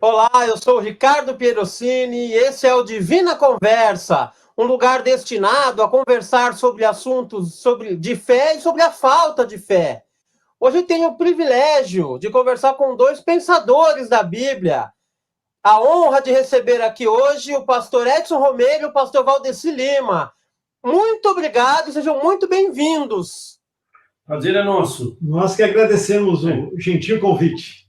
Olá, eu sou o Ricardo Pieroncini e esse é o Divina Conversa, um lugar destinado a conversar sobre assuntos de fé e sobre a falta de fé. Hoje eu tenho o privilégio de conversar com dois pensadores da Bíblia. A honra de receber aqui hoje o pastor Edson Romero e o pastor Valdeci Lima. Muito obrigado, sejam muito bem-vindos. Prazer é nosso. Nós que agradecemos o gentil convite.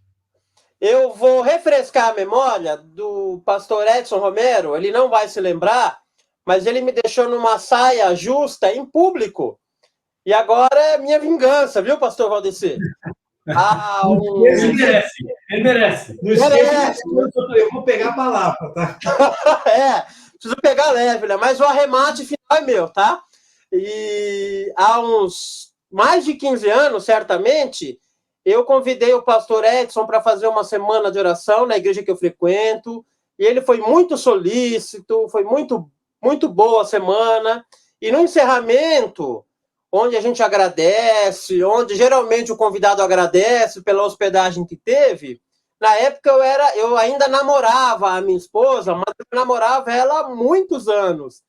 Eu vou refrescar a memória do pastor Edson Romero, ele não vai se lembrar, mas ele me deixou numa saia justa em público. E agora é minha vingança, viu, pastor Valdeci? Ele merece. Não esqueça, eu vou pegar a palavra, tá? Preciso pegar leve, né? Mas o arremate final é meu, tá? E há uns mais de 15 anos, certamente, eu convidei o pastor Edson para fazer uma semana de oração na igreja que eu frequento, e ele foi muito solícito, foi muito, muito boa a semana, e no encerramento, onde a gente agradece, onde geralmente o convidado agradece pela hospedagem que teve, na época eu ainda namorava a minha esposa, mas eu namorava ela há muitos anos,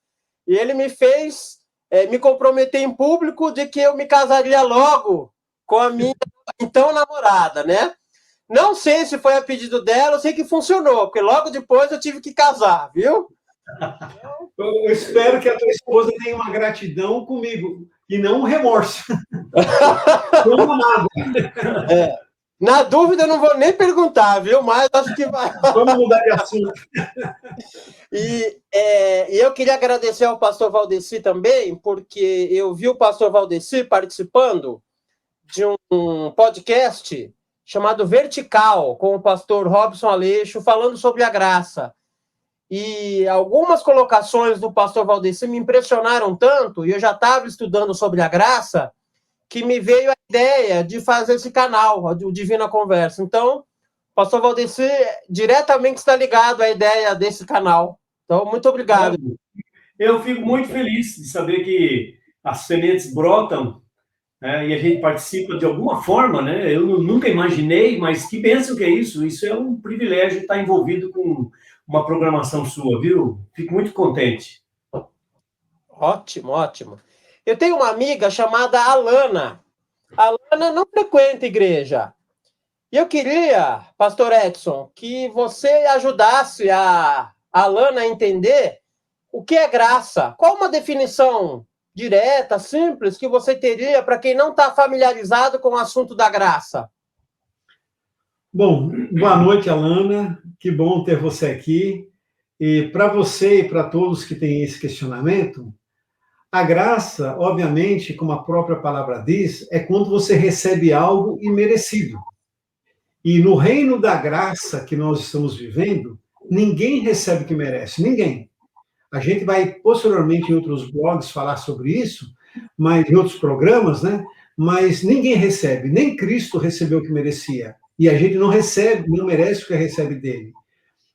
e ele me fez me comprometer em público de que eu me casaria logo com a minha então namorada, né? Não sei se foi a pedido dela, eu sei que funcionou, porque logo depois eu tive que casar, viu? Eu espero que a tua esposa tenha uma gratidão comigo e não um remorso. Não nada. Na dúvida eu não vou nem perguntar, viu? Mas acho que vai. Vamos mudar de assunto. E eu queria agradecer ao pastor Valdeci também, porque eu vi o pastor Valdeci participando de um podcast chamado Vertical, com o pastor Robson Aleixo, falando sobre a graça. E algumas colocações do pastor Valdeci me impressionaram tanto, e eu já estava estudando sobre a graça, que me veio a ideia de fazer esse canal, o Divina Conversa. Então, o pastor Valdeci diretamente está ligado à ideia desse canal. Então, muito obrigado. Eu fico muito feliz de saber que as sementes brotam, né, e a gente participa de alguma forma, né? Eu nunca imaginei, mas que bênção que é isso. Isso é um privilégio estar envolvido com uma programação sua, viu? Fico muito contente. Ótimo, ótimo. Eu tenho uma amiga chamada Alana. A Alana não frequenta igreja. E eu queria, pastor Edson, que você ajudasse a Alana a entender o que é graça. Qual uma definição direta, simples, que você teria para quem não está familiarizado com o assunto da graça? Bom, boa noite, Alana. Que bom ter você aqui. E para você e para todos que têm esse questionamento, a graça, obviamente, como a própria palavra diz, é quando você recebe algo imerecido. E no reino da graça que nós estamos vivendo, ninguém recebe o que merece, ninguém. A gente vai posteriormente em outros blogs falar sobre isso, mas em outros programas, né? Mas ninguém recebe, nem Cristo recebeu o que merecia. E a gente não recebe, não merece o que recebe dele.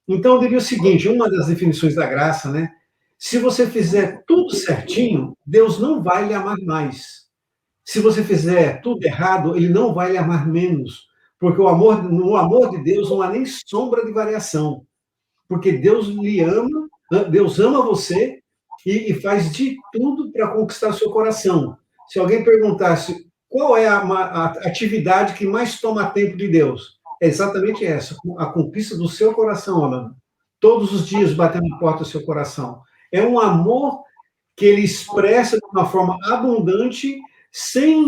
Então eu diria o seguinte, uma das definições da graça, né? Se você fizer tudo certinho, Deus não vai lhe amar mais. Se você fizer tudo errado, ele não vai lhe amar menos. Porque no amor de Deus não há nem sombra de variação. Porque Deus lhe ama, Deus ama você e faz de tudo para conquistar seu coração. Se alguém perguntasse qual é a atividade que mais toma tempo de Deus, é exatamente essa, a conquista do seu coração, Alana. Todos os dias batendo na porta do seu coração. É um amor que ele expressa de uma forma abundante, sem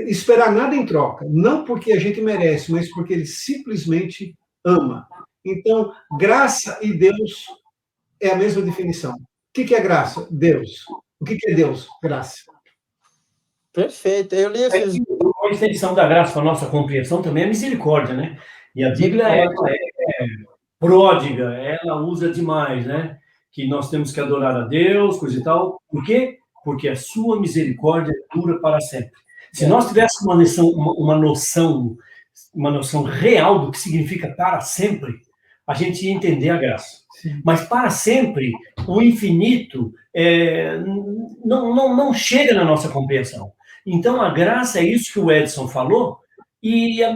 esperar nada em troca. Não porque a gente merece, mas porque ele simplesmente ama. Então, graça e Deus é a mesma definição. O que é graça? Deus. O que é Deus? Graça. Perfeito. Eu li esses... A extensão da graça para a nossa compreensão também é misericórdia, né? E a Bíblia é pródiga, ela usa demais, né? Que nós temos que adorar a Deus, coisa e tal. Por quê? Porque a sua misericórdia dura para sempre. Se nós tivéssemos uma noção real do que significa para sempre, a gente ia entender a graça. Sim. Mas para sempre, o infinito não chega na nossa compreensão. Então, a graça é isso que o Edson falou, e a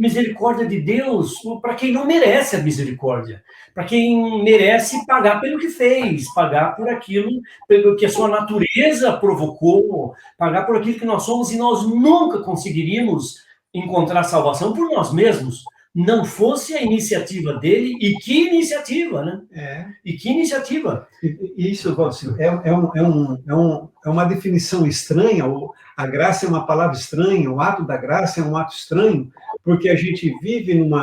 misericórdia de Deus para quem não merece a misericórdia, para quem merece pagar pelo que fez, pagar por aquilo pelo que a sua natureza provocou, pagar por aquilo que nós somos, e nós nunca conseguiríamos encontrar salvação por nós mesmos, não fosse a iniciativa dele. E que iniciativa, né? E que iniciativa. Isso, Valcir, é uma definição estranha. A graça é uma palavra estranha, o ato da graça é um ato estranho, porque a gente vive num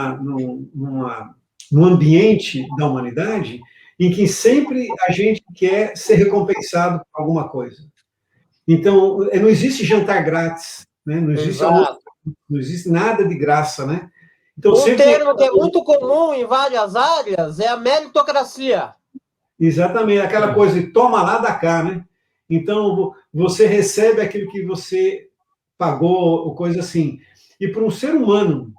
ambiente da humanidade em que sempre a gente quer ser recompensado por alguma coisa. Então, não existe jantar grátis, né? Não existe nada de graça, né? Então, termo que é muito comum em várias áreas é a meritocracia. Exatamente, aquela coisa de toma lá, dá cá, né? Então, você recebe aquilo que você pagou, ou coisa assim. E para um ser humano,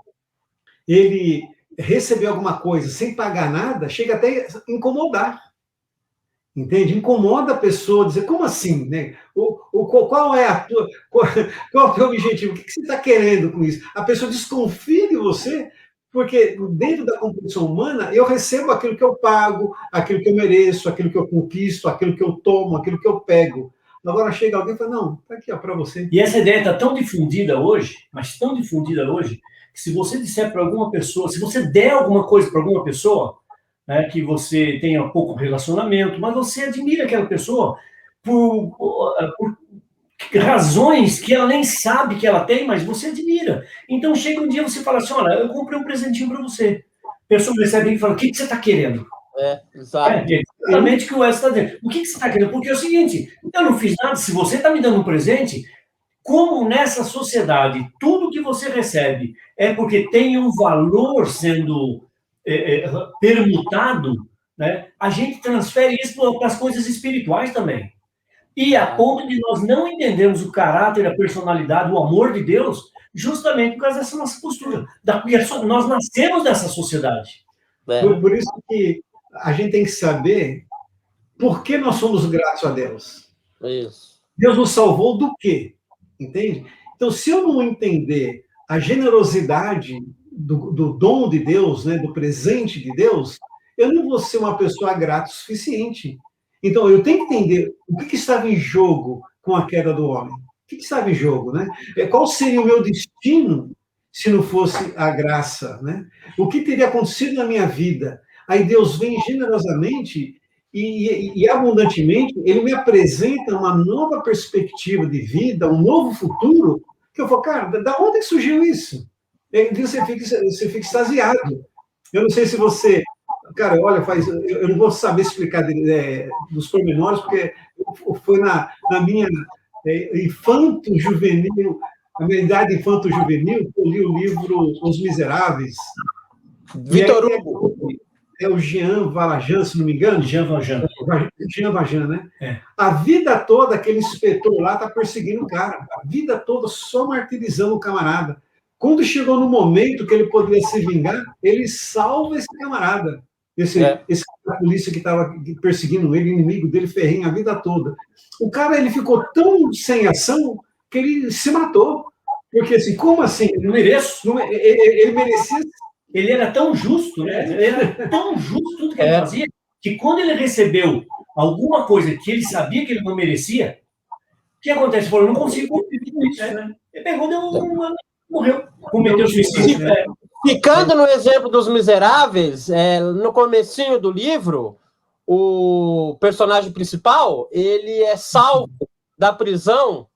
ele receber alguma coisa sem pagar nada, chega até a incomodar. Entende? Incomoda a pessoa, dizer, como assim? Né? Qual é qual é o teu objetivo? O que você está querendo com isso? A pessoa desconfia de você, porque dentro da compreensão humana, eu recebo aquilo que eu pago, aquilo que eu mereço, aquilo que eu conquisto, aquilo que eu tomo, aquilo que eu pego. Agora chega alguém e fala, não, está aqui para você. E essa ideia está tão difundida hoje, mas tão difundida hoje, que se você disser para alguma pessoa, se você der alguma coisa para alguma pessoa, né, que você tenha pouco relacionamento, mas você admira aquela pessoa por razões que ela nem sabe que ela tem, mas você admira. Então chega um dia e você fala assim, olha, eu comprei um presentinho para você. A pessoa recebe e fala, o que você está querendo? Exato. Exatamente o que o Wes está dizendo. O que você está querendo? Porque é o seguinte, eu não fiz nada, se você está me dando um presente, como nessa sociedade tudo que você recebe é porque tem um valor sendo permutado, né? A gente transfere isso para as coisas espirituais também. E a ponto de nós não entendermos o caráter, a personalidade, o amor de Deus, justamente por causa dessa nossa postura. Nós nascemos dessa sociedade. Por isso que a gente tem que saber por que nós somos gratos a Deus. Isso. Deus nos salvou do quê? Entende? Então, se eu não entender a generosidade do dom de Deus, né, do presente de Deus, eu não vou ser uma pessoa grata o suficiente. Então, eu tenho que entender o que estava em jogo com a queda do homem. O que estava em jogo, né? Qual seria o meu destino se não fosse a graça, né? O que teria acontecido na minha vida? Aí Deus vem generosamente e abundantemente, ele me apresenta uma nova perspectiva de vida, um novo futuro, que eu falo, cara, da onde surgiu isso? Você fica extasiado. Eu não sei se você... Cara, olha, eu não vou saber explicar dos pormenores, porque foi na minha infanto-juvenil, na minha idade infanto-juvenil, que eu li o livro Os Miseráveis. Victor Hugo. É o Jean Valjean, se não me engano. Jean Valjean. Jean Valjean, né? A vida toda, aquele inspetor lá está perseguindo o cara. A vida toda só martirizando o camarada. Quando chegou no momento que ele poderia se vingar, ele salva esse camarada. Esse polícia que estava perseguindo ele, inimigo dele, ferrenho a vida toda. O cara, ele ficou tão sem ação que ele se matou. Porque assim, como assim? Eu não mereço. Ele merecia... Ele era tão justo, né? Ele era tão justo tudo que ele fazia, que quando ele recebeu alguma coisa que ele sabia que ele não merecia, o que acontece? Ele falou, eu não consigo cumprir com isso, né? Ele pegou, morreu, cometeu suicídio. Ficando no exemplo dos Miseráveis, no comecinho do livro, o personagem principal, ele é salvo da prisão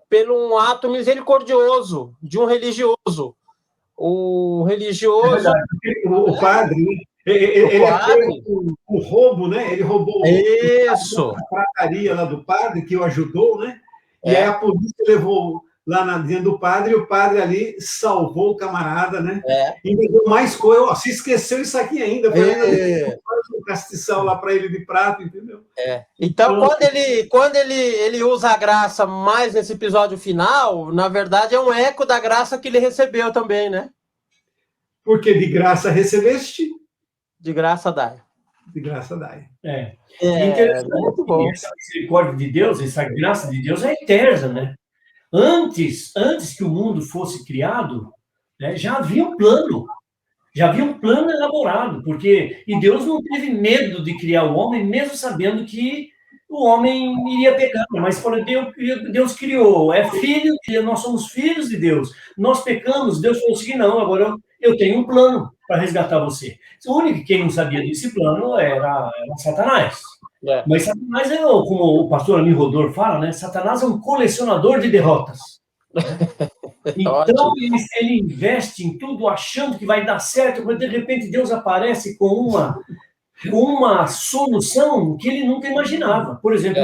por um ato misericordioso de um religioso. O religioso... o padre, né? Ele o roubo, né? Ele roubou a prataria lá do padre, que o ajudou, né? E aí a polícia levou lá dentro do padre, e o padre ali salvou o camarada, né? E ainda deu mais coisa. Se esqueceu isso aqui ainda. Foi um castiçal lá para ele de prato, entendeu? Então, quando ele usa a graça mais nesse episódio final, na verdade é um eco da graça que ele recebeu também, né? Porque de graça recebeste, de graça dai. De graça dai. Muito bom. Essa misericórdia de Deus, essa graça de Deus é eterna, né? Antes que o mundo fosse criado, né? Já havia um plano. Já havia um plano elaborado, e Deus não teve medo de criar o homem, mesmo sabendo que o homem iria pecar. Mas Deus criou, é filho, nós somos filhos de Deus. Nós pecamos, Deus falou assim, não, agora eu tenho um plano para resgatar você. O único que não sabia desse plano era Satanás. Mas Satanás como o pastor Ami Rodor fala, né? Satanás é um colecionador de derrotas. Então, ele investe em tudo achando que vai dar certo, mas de repente Deus aparece com uma solução que ele nunca imaginava. Por exemplo,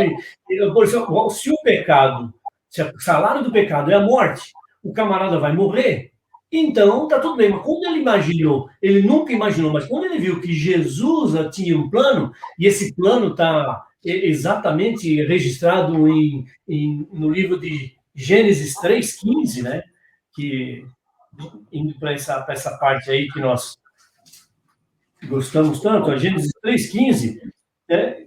se o salário do pecado é a morte, o camarada vai morrer, então tá tudo bem. Mas quando ele nunca imaginou, mas quando ele viu que Jesus tinha um plano, e esse plano está exatamente registrado no livro de Gênesis 3:15, né? Que, indo para essa parte aí que nós gostamos tanto, a Gênesis 3:15, né?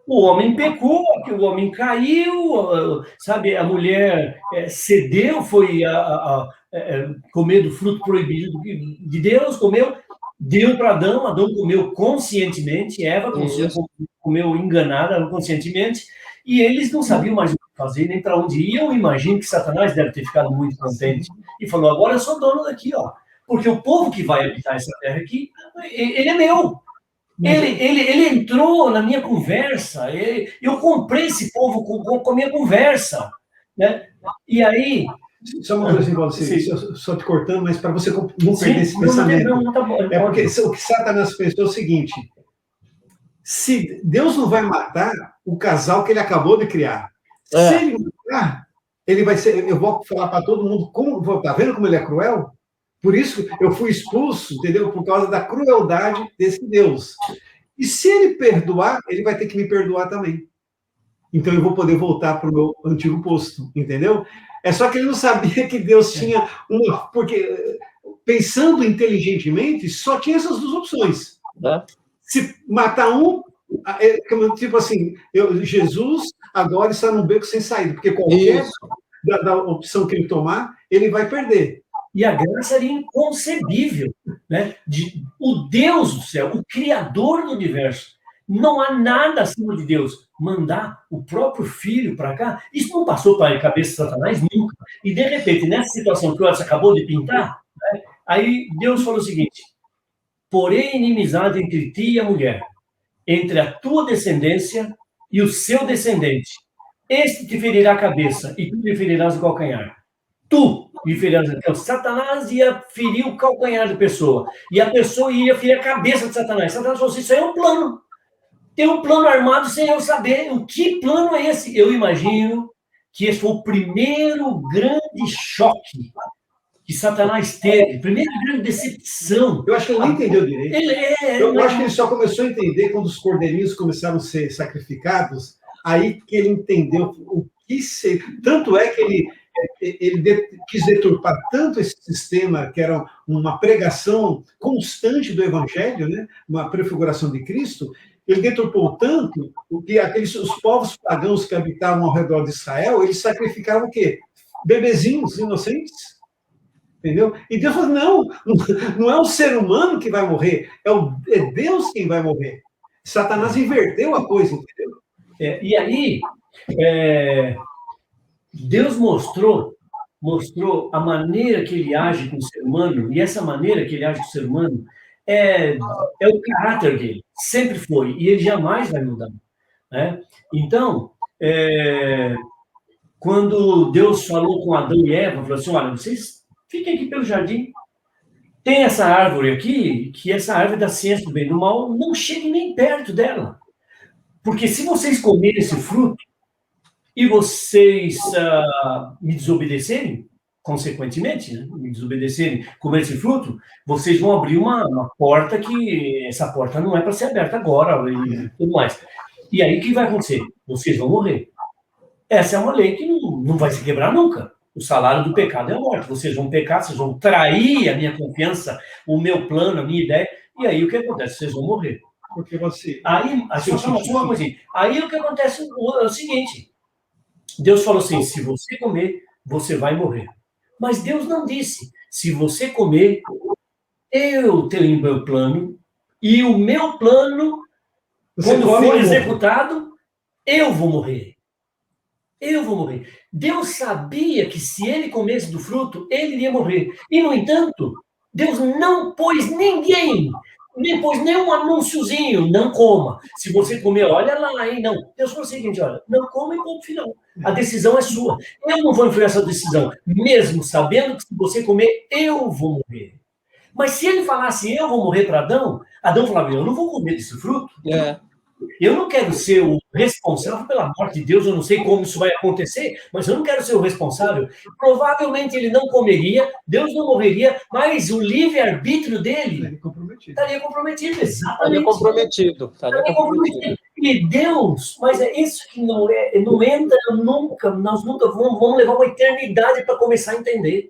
O homem pecou, o homem caiu, sabe? A mulher cedeu, foi comer do fruto proibido de Deus, deu para Adão, Adão comeu conscientemente, Eva comeu enganada conscientemente, e eles não sabiam mais o que fazer, nem para onde ir. Eu imagino que Satanás deve ter ficado muito contente e falou, agora eu sou dono daqui, ó, porque o povo que vai habitar essa terra aqui, ele é meu. Ele entrou na minha conversa, eu comprei esse povo com a minha conversa, né? E aí... Só uma coisa, Valdir, só te cortando, mas para você não perder esse pensamento. Não, tá bom, é porque o que Satanás pensou é o seguinte, se Deus não vai matar o casal que ele acabou de criar, se ele matar, ele vai ser... Eu vou falar para todo mundo, tá vendo como ele é cruel? Por isso eu fui expulso, entendeu? Por causa da crueldade desse Deus. E se ele perdoar, ele vai ter que me perdoar também. Então eu vou poder voltar para o meu antigo posto, entendeu? É só que ele não sabia que Deus tinha uma... Porque, pensando inteligentemente, só tinha essas duas opções. Se matar um, tipo assim, Jesus agora está num beco sem saída, porque qualquer da opção que ele tomar, ele vai perder. E a graça seria inconcebível, né? O Deus do céu, o Criador do universo, não há nada acima de Deus. Mandar o próprio filho para cá, isso não passou para a cabeça de Satanás nunca. E, de repente, nessa situação que o Edson acabou de pintar, né, aí Deus falou o seguinte, porém inimizade entre ti e a mulher, entre a tua descendência e o seu descendente. Este te ferirá a cabeça e tu lhe ferirás o calcanhar. Tu lhe ferirás. Então, Satanás ia ferir o calcanhar da pessoa. E a pessoa ia ferir a cabeça de Satanás. Satanás falou assim, isso aí é um plano. Tem um plano armado sem eu saber. O que plano é esse? Eu imagino que esse foi o primeiro grande choque que Satanás teve, primeira grande decepção. Eu acho que ele não entendeu direito. Eu acho que ele só começou a entender quando os cordeirinhos começaram a ser sacrificados, aí que ele entendeu o que ser. Tanto é que ele quis deturpar tanto esse sistema, que era uma pregação constante do Evangelho, né? Uma prefiguração de Cristo, ele deturpou tanto que os povos pagãos que habitavam ao redor de Israel, eles sacrificavam o quê? Bebezinhos inocentes. Entendeu? E Deus falou, não é o ser humano que vai morrer, é Deus quem vai morrer. Satanás inverteu a coisa, entendeu? E aí, Deus mostrou a maneira que ele age com o ser humano, e essa maneira que ele age com o ser humano é o caráter dele, sempre foi, e ele jamais vai mudar. Né? Então, quando Deus falou com Adão e Eva, falou assim, olha, vocês fiquem aqui pelo jardim, tem essa árvore aqui, que essa árvore da ciência do bem e do mal, não chegue nem perto dela, porque se vocês comerem esse fruto, e vocês me desobedecerem, consequentemente, né, me desobedecerem, comer esse fruto, vocês vão abrir uma porta que essa porta não é para ser aberta agora e tudo mais. E aí o que vai acontecer? Vocês vão morrer. Essa é uma lei que não vai se quebrar nunca. O salário do pecado é a morte. Vocês vão pecar, vocês vão trair a minha confiança, o meu plano, a minha ideia, e aí o que acontece? Vocês vão morrer. Porque você... Aí o que acontece é o seguinte, Deus falou assim, se você comer, você vai morrer. Mas Deus não disse, se você comer, eu tenho meu plano, e o meu plano, quando for executado, eu vou morrer. Eu vou morrer. Deus sabia que se ele comesse do fruto, ele iria morrer. E, no entanto, Deus não pôs ninguém, nem pôs nenhum anúnciozinho, não coma. Se você comer, olha lá, hein? Não. Deus falou o seguinte, olha, não coma e ponto final. A decisão é sua. Eu não vou influir essa decisão, mesmo sabendo que se você comer, eu vou morrer. Mas se ele falasse, eu vou morrer para Adão, Adão falava, eu não vou comer desse fruto. Eu não quero ser o responsável pela morte de Deus, eu não sei como isso vai acontecer, mas eu não quero ser o responsável. Provavelmente ele não comeria, Deus não morreria, mas o livre-arbítrio dele estaria comprometido. Exatamente. Estaria comprometido. E Deus, mas é isso que não entra nunca, nós nunca vamos levar uma eternidade para começar a entender.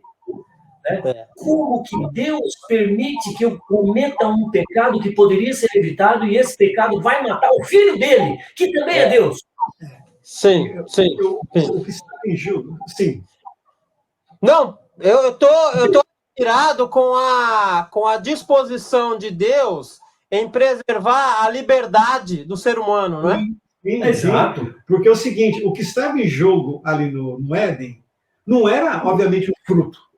Né? Como que Deus permite que eu cometa um pecado que poderia ser evitado e esse pecado vai matar o filho dele, que também é Deus? Sim. O que está em jogo, sim. Não, eu tô inspirado com a disposição de Deus em preservar a liberdade do ser humano, não é? Sim, exato. Porque é o seguinte, o que estava em jogo ali no Éden não era, obviamente, um fruto.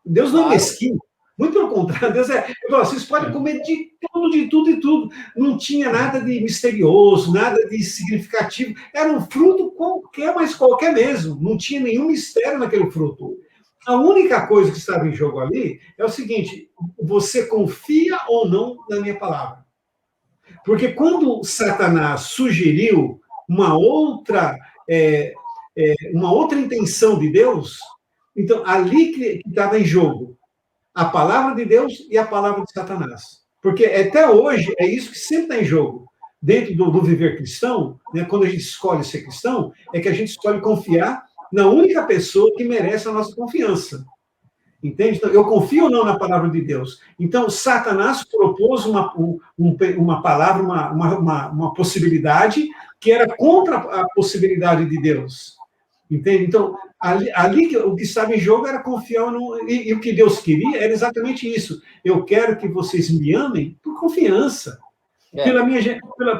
Deus não é mesquinho. Muito pelo contrário, Deus vocês podem comer de tudo e tudo. Não tinha nada de misterioso, nada de significativo. Era um fruto qualquer, mas qualquer mesmo. Não tinha nenhum mistério naquele fruto. A única coisa que estava em jogo ali é o seguinte, você confia ou não na minha palavra? Porque quando Satanás sugeriu uma outra intenção de Deus, então ali que estava em jogo a palavra de Deus e a palavra de Satanás. Porque até hoje é isso que sempre está em jogo. Dentro do viver cristão, né, quando a gente escolhe ser cristão, é que a gente escolhe confiar na única pessoa que merece a nossa confiança. Entende? Então, eu confio ou não na palavra de Deus? Então, Satanás propôs uma palavra, uma possibilidade que era contra a possibilidade de Deus. Entende? Então, ali o que estava em jogo era confiar ou não. E o que Deus queria era exatamente isso. Eu quero que vocês me amem por confiança.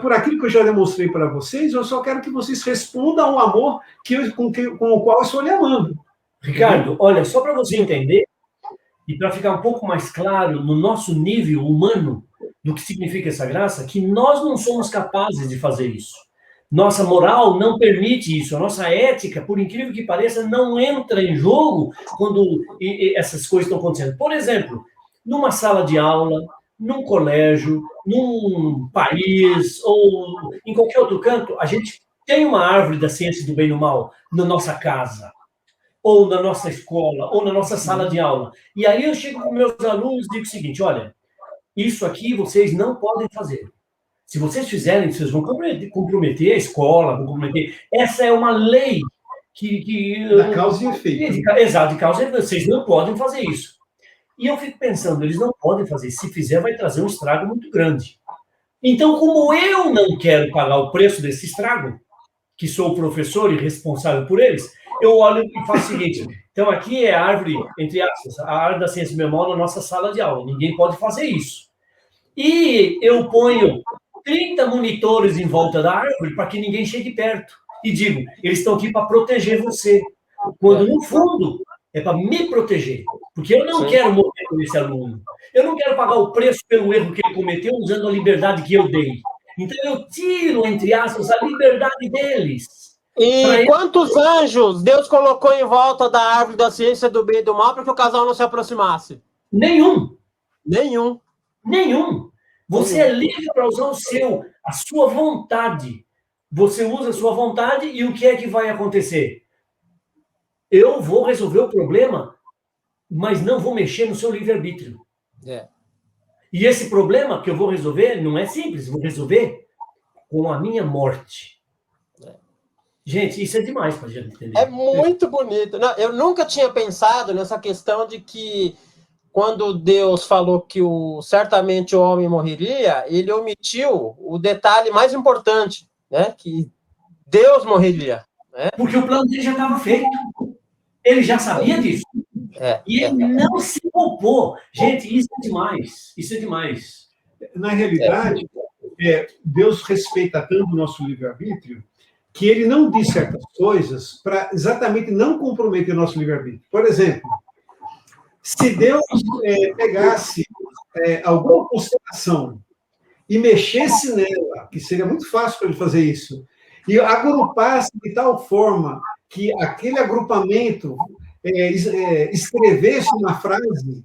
Por aquilo que eu já demonstrei para vocês, eu só quero que vocês respondam ao amor com o qual eu estou lhe amando. Ricardo, olha, só para você entender, e para ficar um pouco mais claro no nosso nível humano do que significa essa graça, que nós não somos capazes de fazer isso. Nossa moral não permite isso. A nossa ética, por incrível que pareça, não entra em jogo quando essas coisas estão acontecendo. Por exemplo, numa sala de aula, num colégio, num país ou em qualquer outro canto, a gente tem uma árvore da ciência do bem e do mal na nossa casa, ou na nossa escola, ou na nossa sala de aula. E aí eu chego com meus alunos e digo o seguinte, olha, isso aqui vocês não podem fazer. Se vocês fizerem, vocês vão comprometer a escola, vão comprometer. Essa é uma lei da causa e efeito. Exato, de causa e efeito. Vocês não podem fazer isso. E eu fico pensando, eles não podem fazer. Se fizer, vai trazer um estrago muito grande. Então, como eu não quero pagar o preço desse estrago, que sou o professor e responsável por eles, eu olho e faço o seguinte, então aqui é a árvore, entre aspas, a árvore da ciência bemol na nossa sala de aula. Ninguém pode fazer isso. E eu ponho 30 monitores em volta da árvore para que ninguém chegue perto. E digo, eles estão aqui para proteger você. Quando, no fundo, é para me proteger. Porque eu não quero morrer com esse aluno. Eu não quero pagar o preço pelo erro que ele cometeu usando a liberdade que eu dei. Então, eu tiro, entre aspas, a liberdade deles. E quantos anjos Deus colocou em volta da árvore da ciência do bem e do mal para que o casal não se aproximasse? Nenhum. Nenhum. Você é livre para usar a sua vontade. Você usa a sua vontade e o que é que vai acontecer? Eu vou resolver o problema, mas não vou mexer no seu livre-arbítrio. E esse problema que eu vou resolver não é simples, vou resolver com a minha morte. Gente, isso é demais para a gente entender. É muito bonito. Não, eu nunca tinha pensado nessa questão de que quando Deus falou que certamente o homem morreria, ele omitiu o detalhe mais importante, né? Que Deus morreria. Né? Porque o plano dele já estava feito. Ele já sabia disso. E ele não se poupou. Gente, isso é demais. Isso é demais. Na realidade, Deus respeita tanto o nosso livre-arbítrio que ele não diz certas coisas para exatamente não comprometer o nosso livre-arbítrio. Por exemplo, se Deus pegasse alguma constelação e mexesse nela, que seria muito fácil para ele fazer isso, e agrupasse de tal forma que aquele agrupamento escrevesse uma frase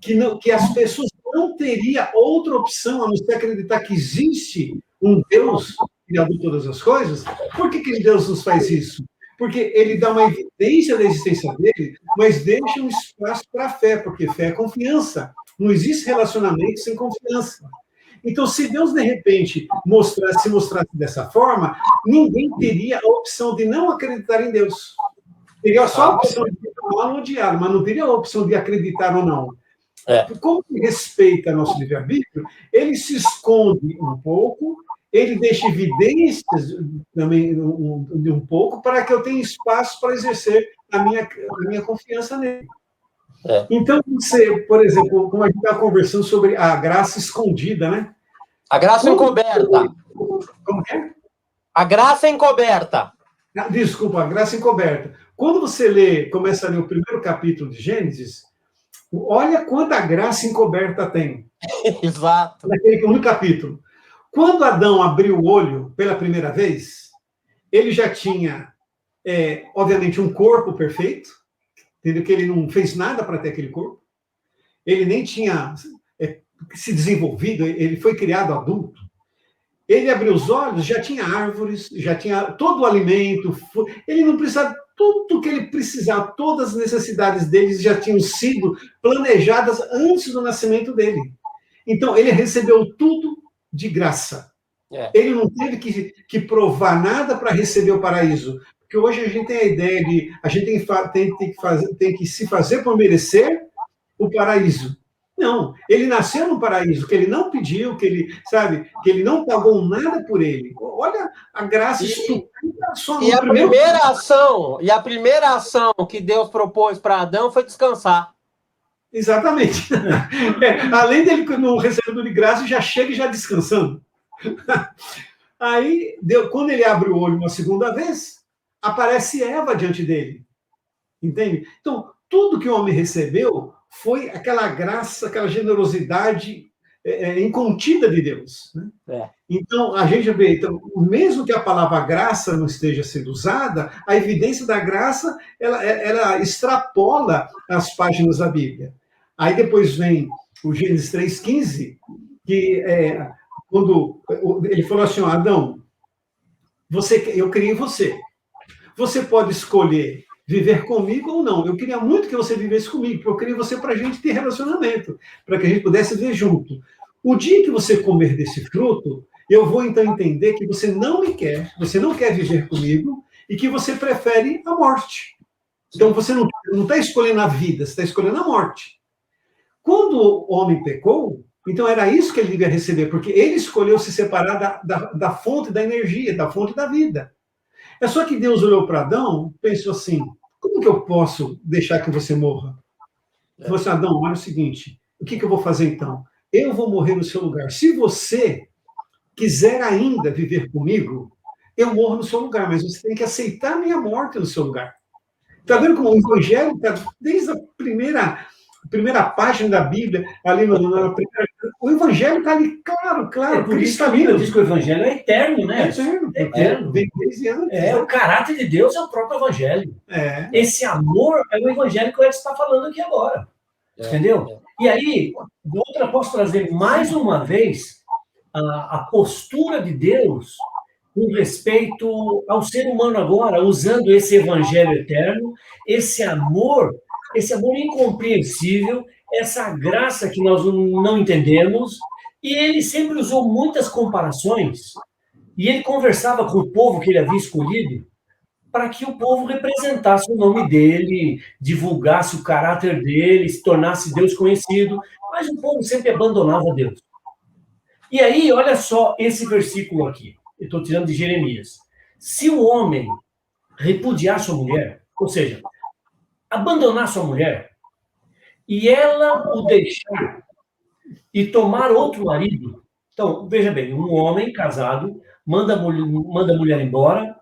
que as pessoas não teriam outra opção a não ser acreditar que existe um Deus criador de todas as coisas. Por que Deus nos faz isso? Porque ele dá uma evidência da existência dele, mas deixa um espaço para a fé, porque fé é confiança. Não existe relacionamento sem confiança. Então, se Deus, de repente, se mostrasse dessa forma, ninguém teria a opção de não acreditar em Deus. Teria só a opção de amar ou odiar, mas não teria a opção de acreditar ou não. Como ele respeita nosso livre-arbítrio, ele se esconde um pouco, ele deixa evidências também um pouco, para que eu tenha espaço para exercer a minha confiança nele. Então, você, por exemplo, como a gente estava conversando sobre a graça escondida, né? A graça encoberta. Como é? A graça encoberta. Desculpa, a graça encoberta. Quando você começa a ler o primeiro capítulo de Gênesis, olha quanta graça encoberta tem. Exato. Naquele único capítulo. Quando Adão abriu o olho pela primeira vez, ele já tinha, obviamente, um corpo perfeito, entendeu? Que ele não fez nada para ter aquele corpo. Ele nem tinha se desenvolvido, ele foi criado adulto. Ele abriu os olhos, já tinha árvores, já tinha todo o alimento, ele não precisava, tudo que ele precisava, todas as necessidades dele já tinham sido planejadas antes do nascimento dele. Então, ele recebeu tudo de graça. Ele não teve que provar nada para receber o paraíso. Porque hoje a gente tem a ideia de a gente tem que se fazer por merecer o paraíso. Não, ele nasceu no paraíso, que ele não pediu, que ele não pagou nada por ele. Olha a graça só no primeiro... a primeira ação que Deus propôs para Adão foi descansar. Exatamente. Além dele não recebendo de graça, já chega e já descansando. Aí, quando ele abre o olho uma segunda vez, aparece Eva diante dele. Entende? Então, tudo que o homem recebeu foi aquela graça, aquela generosidade incontida de Deus. Né? Então, a gente vê, mesmo que a palavra graça não esteja sendo usada, a evidência da graça, ela extrapola as páginas da Bíblia. Aí depois vem o Gênesis 3,15, que quando ele falou assim, Adão, eu criei você. Você pode escolher viver comigo ou não. Eu queria muito que você vivesse comigo, porque eu queria você para a gente ter relacionamento, para que a gente pudesse viver junto. O dia que você comer desse fruto, eu vou então entender que você não me quer, você não quer viver comigo e que você prefere a morte. Então você não está escolhendo a vida, você está escolhendo a morte. Quando o homem pecou, então era isso que ele devia receber, porque ele escolheu se separar da fonte da energia, da fonte da vida. É só que Deus olhou para Adão e pensou assim, como que eu posso deixar que você morra? Ele falou assim, Adão, olha o seguinte, o que eu vou fazer então? Eu vou morrer no seu lugar. Se você quiser ainda viver comigo, eu morro no seu lugar, mas você tem que aceitar a minha morte no seu lugar. Está vendo como o Evangelho, desde a primeira página da Bíblia, ali o Evangelho está ali, claro. Por isso que a Bíblia diz que o Evangelho é eterno, né? É eterno. Vem desde antes. O caráter de Deus é o próprio Evangelho. Esse amor é o Evangelho que o Edson está falando aqui agora. Entendeu? E aí, eu posso trazer mais uma vez a postura de Deus com respeito ao ser humano agora, usando esse Evangelho eterno, esse amor incompreensível, essa graça que nós não entendemos, e ele sempre usou muitas comparações, e ele conversava com o povo que ele havia escolhido, para que o povo representasse o nome dele, divulgasse o caráter dele, se tornasse Deus conhecido, mas o povo sempre abandonava Deus. E aí, olha só esse versículo aqui, eu estou tirando de Jeremias. Se o homem repudiar sua mulher, ou seja, abandonar sua mulher, e ela o deixar e tomar outro marido. Então, veja bem, um homem casado manda a mulher embora,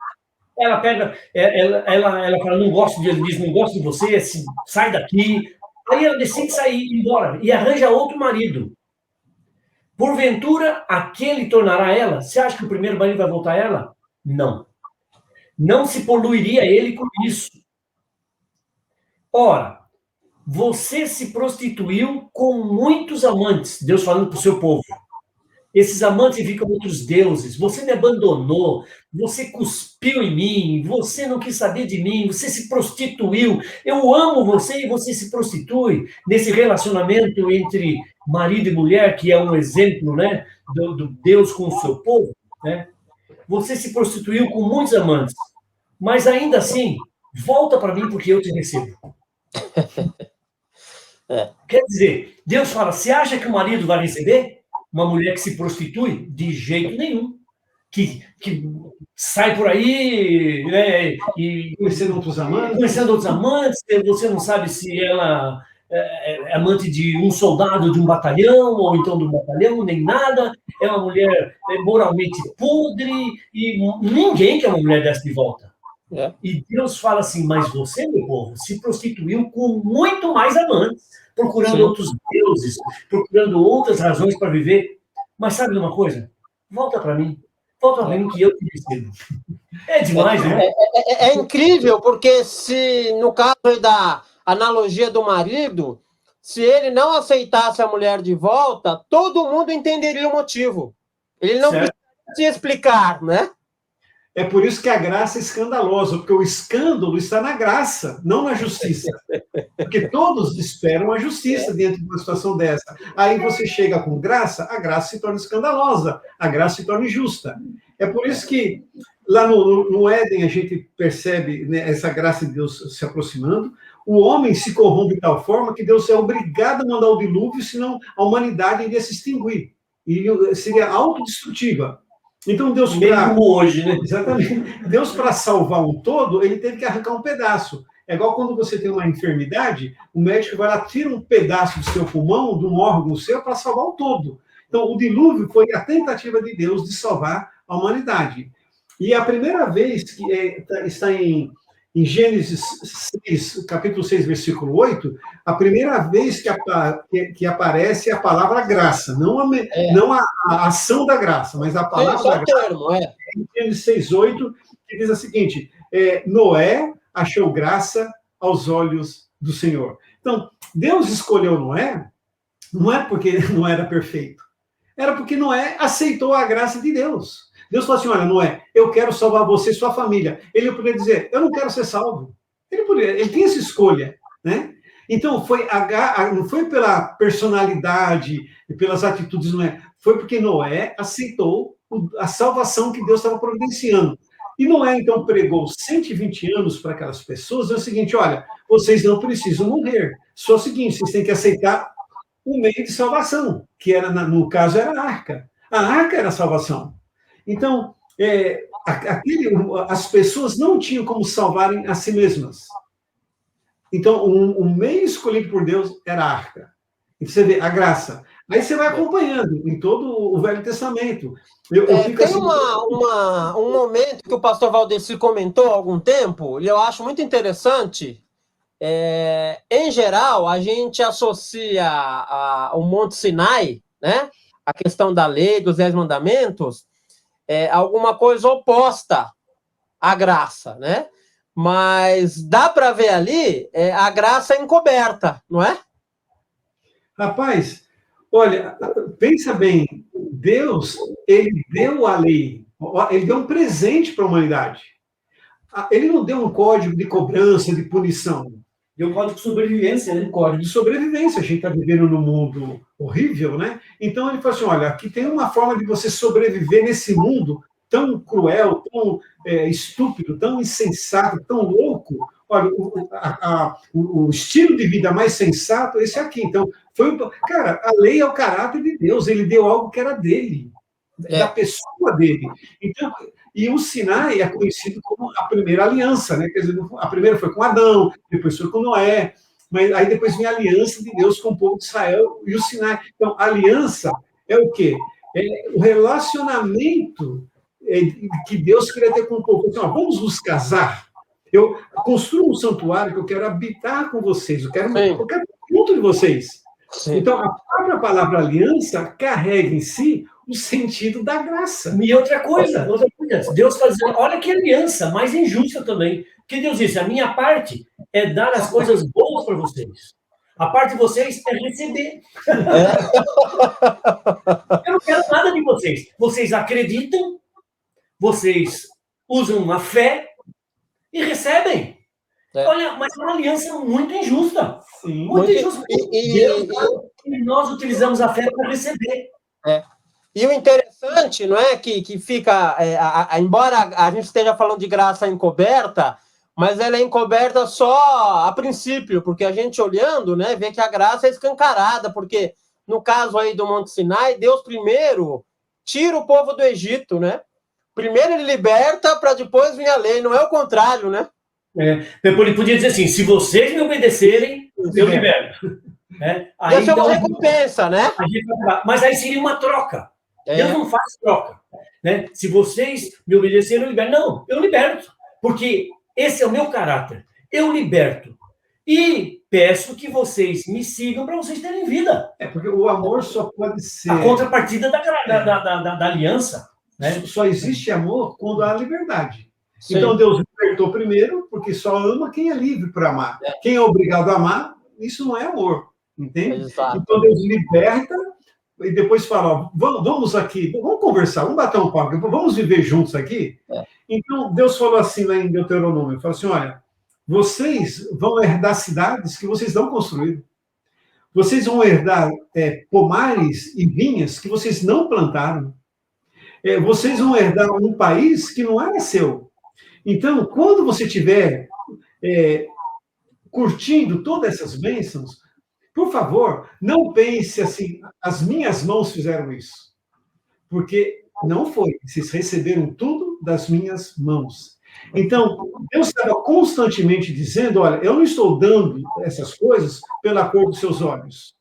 ela pega, ela fala, não gosto de ele, diz, não gosto de você, sai daqui. Aí ela decide sair, ir embora, e arranja outro marido. Porventura, aquele tornará ela? Você acha que o primeiro marido vai voltar a ela? Não. Não se poluiria ele com isso. Ora, você se prostituiu com muitos amantes, Deus falando para o seu povo. Esses amantes ficam outros deuses. Você me abandonou, você cuspiu em mim, você não quis saber de mim, você se prostituiu. Eu amo você e você se prostitui. Nesse relacionamento entre marido e mulher, que é um exemplo, né, do Deus com o seu povo, né? Você se prostituiu com muitos amantes. Mas ainda assim, volta para mim porque eu te recebo. Quer dizer, Deus fala, você acha que o marido vai receber uma mulher que se prostitui? De jeito nenhum. Que sai por aí, né, e conhecendo outros amantes, você não sabe se ela é amante de um soldado de um batalhão, ou então de um batalhão, nem nada, é uma mulher moralmente podre, e ninguém quer uma mulher dessa de volta. E Deus fala assim, mas você, meu povo, se prostituiu com muito mais amantes, procurando outros deuses, procurando outras razões para viver. Mas sabe de uma coisa? Volta para mim. Volta para mim que eu te recebo. É demais, né? É incrível, porque se, no caso da analogia do marido, se ele não aceitasse a mulher de volta, todo mundo entenderia o motivo. Ele não precisa te explicar, né? É por isso que a graça é escandalosa, porque o escândalo está na graça, não na justiça. Porque todos esperam a justiça dentro de uma situação dessa. Aí você chega com graça, a graça se torna escandalosa, a graça se torna injusta. É por isso que lá no Éden a gente percebe, né, essa graça de Deus se aproximando. O homem se corrompe de tal forma que Deus é obrigado a mandar o dilúvio, senão a humanidade iria se extinguir. E seria autodestrutiva. Então, Deus, mesmo hoje, né? Exatamente. Deus, para salvar um todo, ele teve que arrancar um pedaço. É igual quando você tem uma enfermidade, o médico vai lá, tira um pedaço do seu pulmão, de um órgão seu, para salvar o todo. Então, o dilúvio foi a tentativa de Deus de salvar a humanidade. E a primeira vez que está em Gênesis 6, capítulo 6, versículo 8, a primeira vez que aparece a palavra graça, não a ação da graça, mas a palavra da graça. Em Gênesis 6, 8, que diz o seguinte, Noé achou graça aos olhos do Senhor. Então, Deus escolheu Noé, não é porque Noé era perfeito, era porque Noé aceitou a graça de Deus. Deus falou assim, olha, Noé, eu quero salvar você e sua família. Ele poderia dizer, eu não quero ser salvo. Ele tem essa escolha, né? Então, não foi pela personalidade e pelas atitudes, não é? Foi porque Noé aceitou a salvação que Deus estava providenciando. E Noé, então, pregou 120 anos para aquelas pessoas, é o seguinte, olha, vocês não precisam morrer. Só o seguinte, vocês têm que aceitar o meio de salvação, que era, no caso, era a arca. A arca era a salvação. Então, as pessoas não tinham como salvarem a si mesmas. Então, o meio escolhido por Deus era a arca. E você vê a graça. Aí você vai acompanhando em todo o Velho Testamento. Tem assim, um momento que o pastor Valdeci comentou há algum tempo, e eu acho muito interessante. Em geral, a gente associa ao Monte Sinai, né, a questão da lei, dos 10 mandamentos, alguma coisa oposta à graça, né? Mas dá para ver ali a graça encoberta, não é? Rapaz, olha, pensa bem, Deus, ele deu a lei, ele deu um presente para a humanidade. Ele não deu um código de cobrança, de punição. Deu um código de sobrevivência, né? Código de sobrevivência. A gente está vivendo num mundo horrível, né? Então ele falou assim, olha, aqui tem uma forma de você sobreviver nesse mundo tão cruel, tão estúpido, tão insensato, tão louco. Olha, o estilo de vida mais sensato é esse aqui. Então, cara, a lei é o caráter de Deus. Ele deu algo que era dele, da pessoa dele. Então, e o Sinai é conhecido como a primeira aliança, né? Quer dizer, a primeira foi com Adão, depois foi com Noé. mas aí depois vem a aliança de Deus com o povo de Israel e o Sinai. Então, a aliança é o quê? É o relacionamento que Deus queria ter com o povo. Então, vamos nos casar. Eu construo um santuário que eu quero habitar com vocês, eu quero junto de vocês. Sim. Então, a própria palavra aliança carrega em si o sentido da graça. E outra coisa, Deus está dizendo, olha que aliança, mais injusta também. Porque Deus disse, a minha parte é dar as coisas boas para vocês. A parte de vocês é receber. Eu não quero nada de vocês. Vocês acreditam, vocês usam a fé e recebem. Olha, mas é uma aliança muito injusta. Sim. Muito injusta. E nós utilizamos a fé para receber. E o interessante, não é, que fica, embora a gente esteja falando de graça encoberta, mas ela é encoberta só a princípio, porque a gente olhando, né, vê que a graça é escancarada, porque no caso aí do Monte Sinai, Deus primeiro tira o povo do Egito, né? Primeiro ele liberta para depois vir a lei, não é o contrário, né? Ele podia dizer assim, se vocês me obedecerem, eu liberto. Aí isso é uma recompensa, né? Mas aí seria uma troca. Deus não faz troca. Né? Se vocês me obedecerem, eu liberto. Não, eu liberto. Porque esse é o meu caráter. Eu liberto. E peço que vocês me sigam para vocês terem vida. Porque o amor só pode ser... A contrapartida da aliança. Né? Só existe amor quando há liberdade. Sim. Então, Deus libertou primeiro, porque só ama quem é livre para amar. Quem é obrigado a amar, isso não é amor. Entende? Exato. Então, Deus liberta e depois fala, ó, vamos aqui, vamos conversar, vamos bater um papo, vamos viver juntos aqui. Então, Deus falou assim lá em Deuteronômio, falou assim, olha, vocês vão herdar cidades que vocês não construíram. Vocês vão herdar pomares e vinhas que vocês não plantaram. Vocês vão herdar um país que não era seu. Então, quando você estiver curtindo todas essas bênçãos, por favor, não pense assim, as minhas mãos fizeram isso. Porque não foi. Vocês receberam tudo das minhas mãos. Então, Deus estava constantemente dizendo, olha, eu não estou dando essas coisas pela cor dos seus olhos.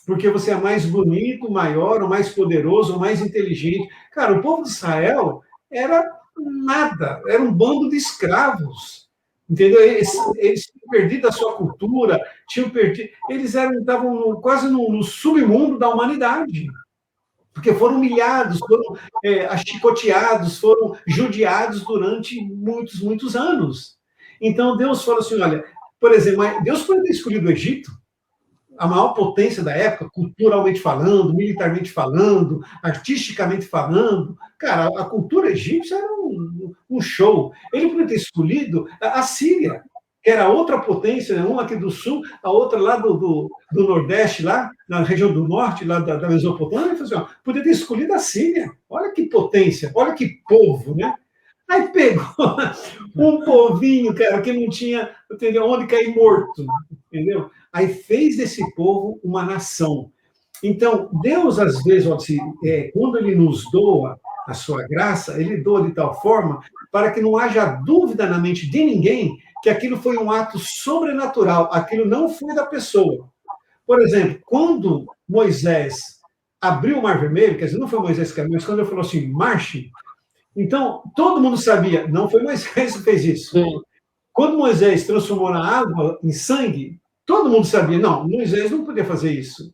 Porque você é mais bonito, maior, ou mais poderoso, ou mais inteligente. Cara, o povo de Israel era nada, era um bando de escravos. Entendeu? Eles tinham perdido a sua cultura, eles estavam quase no submundo da humanidade. Porque foram humilhados, foram achicoteados, foram judiados durante muitos, muitos anos. Então, Deus falou assim, olha, por exemplo, Deus poderia ter escolhido o Egito, a maior potência da época, culturalmente falando, militarmente falando, artisticamente falando. Cara, a cultura egípcia era um show. Ele poderia ter escolhido a Síria, que era outra potência, né? Uma aqui do sul, a outra lá do Nordeste, lá na região do Norte, lá da Mesopotâmia. Ele falou assim, poderia ter escolhido a Síria. Olha que potência, olha que povo, né? Aí pegou um povinho, cara, que não tinha, entendeu, onde cair morto, entendeu? Aí fez desse povo uma nação. Então, Deus, às vezes, quando Ele nos doa a sua graça, Ele doa de tal forma para que não haja dúvida na mente de ninguém que aquilo foi um ato sobrenatural, aquilo não foi da pessoa. Por exemplo, quando Moisés abriu o Mar Vermelho, quer dizer, não foi Moisés que abriu, mas quando ele falou assim, marche, então, todo mundo sabia, não foi Moisés que fez isso. Sim. Quando Moisés transformou a água em sangue, todo mundo sabia, não, Moisés não podia fazer isso.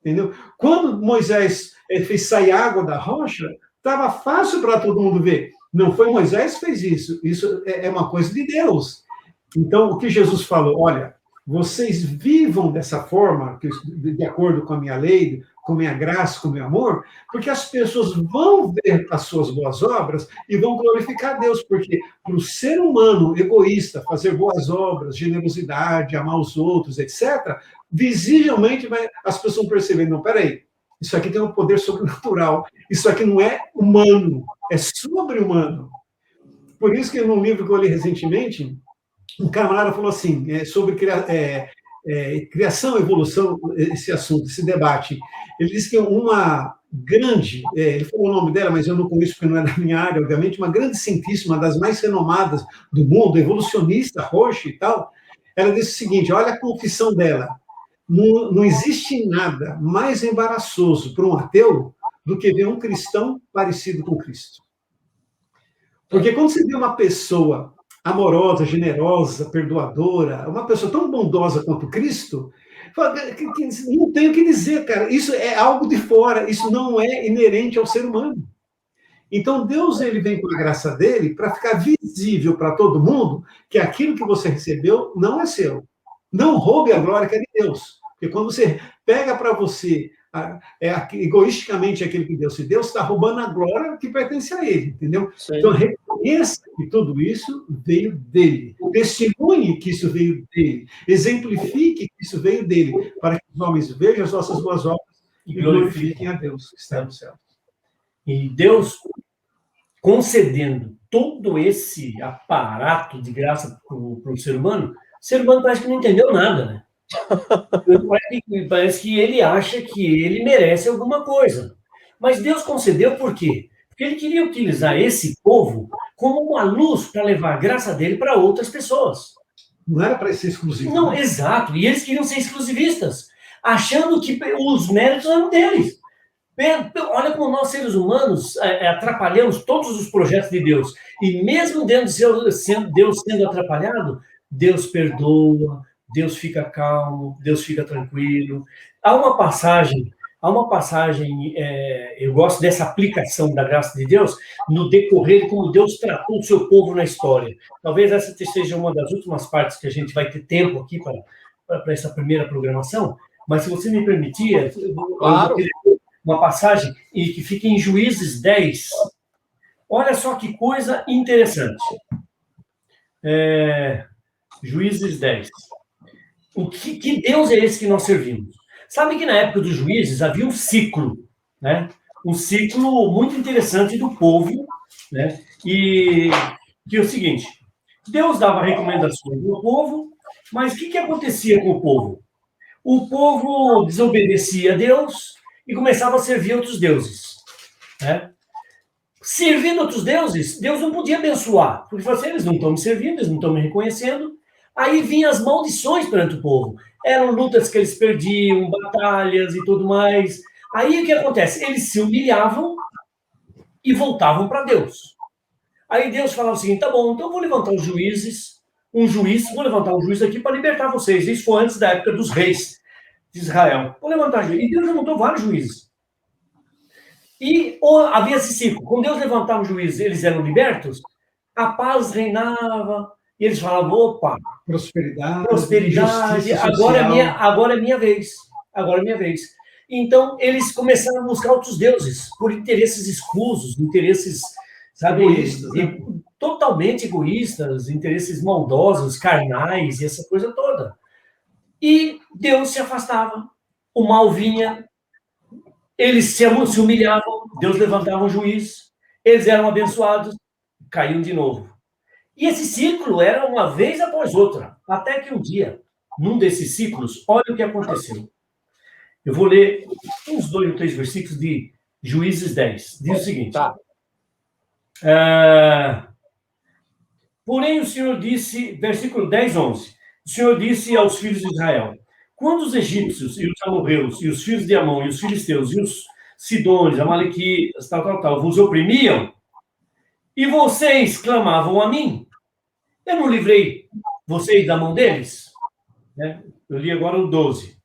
Entendeu? Quando Moisés fez sair água da rocha, estava fácil para todo mundo ver. Não foi Moisés que fez isso, isso é uma coisa de Deus. Então, o que Jesus falou, olha, vocês vivam dessa forma, de acordo com a minha lei, com a minha graça, com o meu amor, porque as pessoas vão ver as suas boas obras e vão glorificar a Deus, porque para o ser humano egoísta, fazer boas obras, generosidade, amar os outros, etc., visivelmente as pessoas vão perceber, não, peraí, isso aqui tem um poder sobrenatural, isso aqui não é humano, é sobre-humano. Por isso que num livro que eu li recentemente, um camarada falou assim, sobre criação e evolução, esse assunto, esse debate. Ele disse que uma grande, ele falou o nome dela, mas eu não conheço porque não é da minha área, obviamente, uma grande cientista, uma das mais renomadas do mundo, evolucionista, Roche e tal, Ela disse o seguinte, olha a confissão dela. Não existe nada mais embaraçoso para um ateu do que ver um cristão parecido com Cristo. Porque quando você vê uma pessoa amorosa, generosa, perdoadora, uma pessoa tão bondosa quanto Cristo, não tem o que dizer, cara. Isso é algo de fora, isso não é inerente ao ser humano. Então, Deus ele vem com a graça dele para ficar visível para todo mundo que aquilo que você recebeu não é seu. Não roube a glória que é de Deus. Porque quando você pega para você egoisticamente aquilo que Deus te deu, você está roubando a glória que pertence a ele, entendeu? Sim. Então, reconheça que tudo isso veio dele. Testemunhe que isso veio dele. Exemplifique que isso veio dele, para que os homens vejam as nossas boas obras e glorifiquem a Deus que está no céu. E Deus concedendo todo esse aparato de graça para o ser humano parece que não entendeu nada, né? Parece que ele acha que ele merece alguma coisa. Mas Deus concedeu por quê? Porque ele queria utilizar esse povo como uma luz para levar a graça dele para outras pessoas. Não era para ser exclusivo. Não, exato. E eles queriam ser exclusivistas, achando que os méritos eram deles. Olha como nós, seres humanos, atrapalhamos todos os projetos de Deus. E mesmo Deus sendo atrapalhado, Deus perdoa, Deus fica calmo, Deus fica tranquilo. Há uma passagem, eu gosto dessa aplicação da graça de Deus no decorrer de como Deus tratou o seu povo na história. Talvez essa seja uma das últimas partes que a gente vai ter tempo aqui para essa primeira programação, mas se você me permitir, claro. Uma passagem que fica em Juízes 10. Olha só que coisa interessante. Juízes 10. Que Deus é esse que nós servimos? Sabe que na época dos juízes havia um ciclo, né? Um ciclo muito interessante do povo, né? E que é o seguinte, Deus dava recomendações ao povo, mas o que acontecia com o povo? O povo desobedecia a Deus e começava a servir outros deuses, né? Servindo outros deuses, Deus não podia abençoar, porque eles não estão me servindo, eles não estão me reconhecendo. Aí vinham as maldições perante o povo. Eram lutas que eles perdiam, batalhas e tudo mais. Aí o que acontece? Eles se humilhavam e voltavam para Deus. Aí Deus falava o seguinte, tá bom, então eu vou levantar os juízes, vou levantar um juiz aqui para libertar vocês. Isso foi antes da época dos reis de Israel. Vou levantar juízes. E Deus levantou vários juízes. E havia esse ciclo. Quando Deus levantava os juízes, eles eram libertos, a paz reinava, e eles falavam, opa, prosperidade, agora é minha vez. Agora é minha vez. Então, eles começaram a buscar outros deuses, por interesses escusos, interesses, sabe, egoístas, né? Totalmente egoístas, interesses maldosos, carnais, e essa coisa toda. E Deus se afastava, o mal vinha, eles se humilhavam, Deus levantava um juiz, eles eram abençoados, caíam de novo. E esse ciclo era uma vez após outra, até que um dia, num desses ciclos, olha o que aconteceu. Eu vou ler uns 2 ou 3 versículos de Juízes 10. Diz o seguinte. Tá. Porém, o Senhor disse, versículo 10, 11. O Senhor disse aos filhos de Israel, quando os egípcios e os amorreus, e os filhos de Amon, e os filisteus, e os sidônios, amalequitas, tal, vos oprimiam, e vocês clamavam a mim, eu não livrei vocês da mão deles? Né? Eu li agora o 12.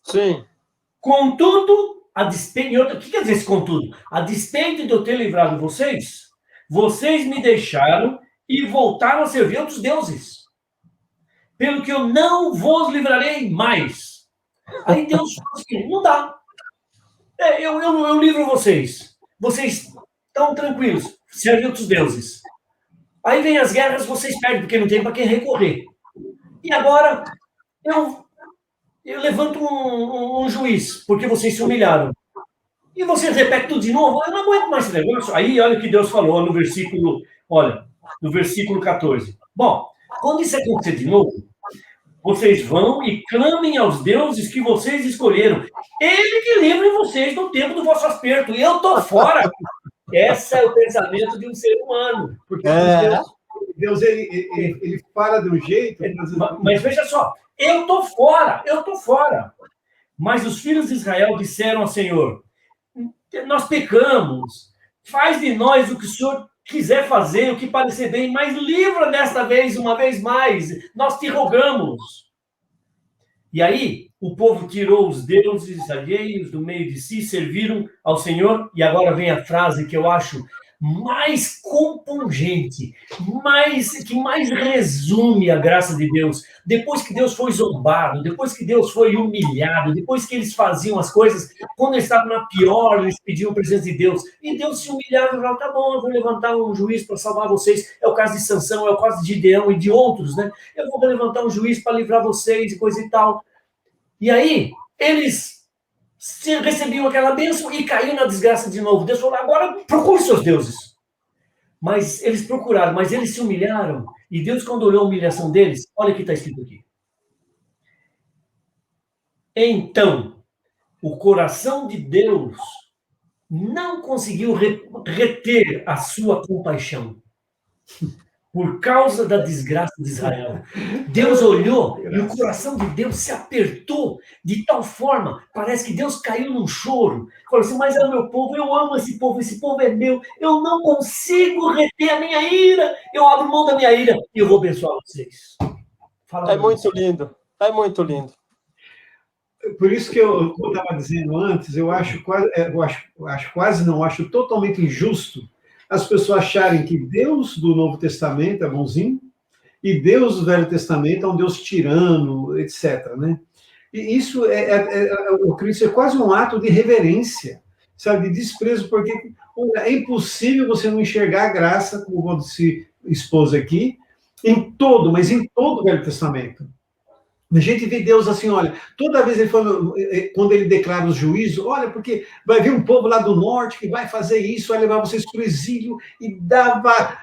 Sim. Contudo, o que quer dizer esse contudo? A despeito de eu ter livrado vocês me deixaram e voltaram a servir outros deuses. Pelo que eu não vos livrarei mais. Aí Deus fala assim, não dá. Eu livro vocês. Vocês estão tranquilos, servem outros deuses. Aí vem as guerras, vocês perdem, porque não tem para quem recorrer. E agora, eu levanto um juiz, porque vocês se humilharam. E vocês repetem tudo de novo, eu não aguento mais esse negócio. Aí olha o que Deus falou no versículo 14. Bom, quando isso acontecer de novo, vocês vão e clamem aos deuses que vocês escolheram. Ele que livre vocês do tempo do vosso aperto. E eu estou fora. Esse é o pensamento de um ser humano. Porque Deus, ele fala de um jeito... Mas veja só, eu estou fora. Mas os filhos de Israel disseram ao Senhor, nós pecamos, faz de nós o que o Senhor quiser fazer, o que parecer bem, mas livra desta vez, uma vez mais, nós te rogamos. E aí, o povo tirou os deuses alheios do meio de si, serviram ao Senhor, e agora vem a frase que eu acho mais compungente, que mais resume a graça de Deus. Depois que Deus foi zombado, depois que Deus foi humilhado, depois que eles faziam as coisas, quando eles estavam na pior, eles pediam a presença de Deus, e Deus se humilhava e falava, tá bom, eu vou levantar um juiz para salvar vocês, é o caso de Sansão, é o caso de Gideão e de outros, né? Eu vou levantar um juiz para livrar vocês e coisa e tal. E aí, eles recebiam aquela bênção e caíam na desgraça de novo. Deus falou, agora procure seus deuses. Mas eles procuraram, mas eles se humilharam. E Deus, quando olhou a humilhação deles, olha o que está escrito aqui. Então, o coração de Deus não conseguiu reter a sua compaixão por causa da desgraça de Israel. Deus olhou e o coração de Deus se apertou de tal forma, parece que Deus caiu num choro. Falou assim, mas é o meu povo, eu amo esse povo é meu, eu não consigo reter a minha ira, eu abro mão da minha ira e eu vou abençoar vocês. Fala muito lindo, é muito lindo. Por isso que eu estava dizendo antes, eu acho totalmente injusto as pessoas acharem que Deus do Novo Testamento é bonzinho e Deus do Velho Testamento é um Deus tirano, etc. Né? E isso eu creio que é quase um ato de reverência, sabe, de desprezo, porque olha, é impossível você não enxergar a graça, como o Valdeci expôs aqui, mas em todo o Velho Testamento. A gente vê Deus assim, olha, toda vez ele fala, quando ele declara os juízos, olha, porque vai vir um povo lá do norte que vai fazer isso, vai levar vocês para o exílio, e dava,